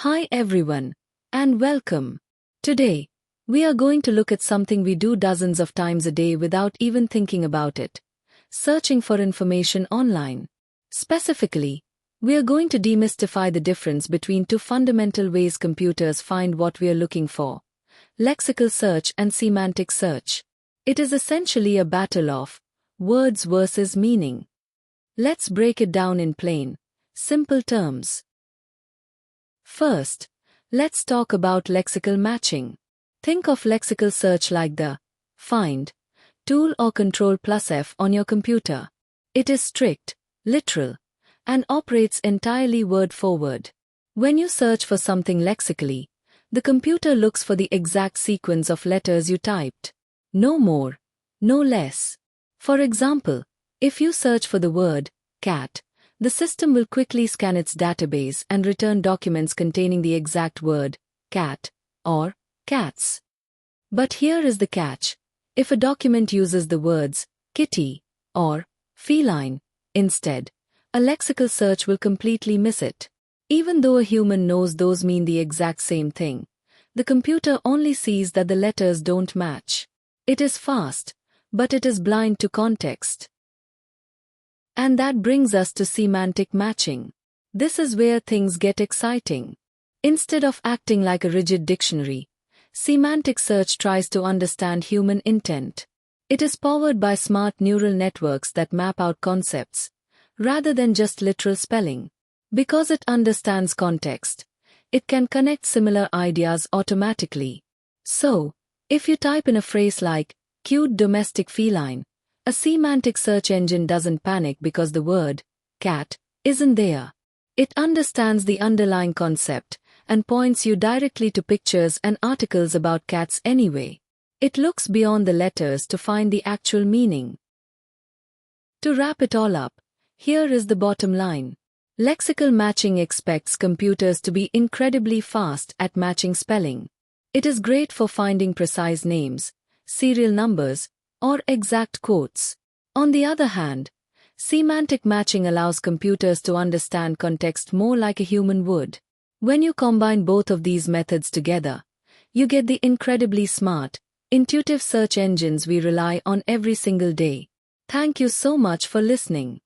Hi everyone, and welcome. Today, we are going to look at something we do dozens of times a day without even thinking about it: searching for information online. Specifically, we are going to demystify the difference between two fundamental ways computers find what we are looking for: lexical search and semantic search. It is essentially a battle of words versus meaning. Let's break it down in plain, simple terms. First, let's talk about lexical matching. Think of lexical search like the find tool or Ctrl+F on your computer. It is strict, literal, and operates entirely word forward. When you search for something lexically, the computer looks for the exact sequence of letters you typed. No more, no less. For example, if you search for the word cat, the system will quickly scan its database and return documents containing the exact word, cat, or cats. But here is the catch. If a document uses the words kitty or feline instead, a lexical search will completely miss it. Even though a human knows those mean the exact same thing, the computer only sees that the letters don't match. It is fast, but it is blind to context. And that brings us to semantic matching. This is where things get exciting. Instead of acting like a rigid dictionary, semantic search tries to understand human intent. It is powered by smart neural networks that map out concepts, rather than just literal spelling. Because it understands context, it can connect similar ideas automatically. So, if you type in a phrase like, cute domestic feline, a semantic search engine doesn't panic because the word, cat, isn't there. It understands the underlying concept and points you directly to pictures and articles about cats anyway. It looks beyond the letters to find the actual meaning. To wrap it all up, here is the bottom line. Lexical matching expects computers to be incredibly fast at matching spelling. It is great for finding precise names, serial numbers, or exact quotes. On the other hand, semantic matching allows computers to understand context more like a human would. When you combine both of these methods together, you get the incredibly smart, intuitive search engines we rely on every single day. Thank you so much for listening.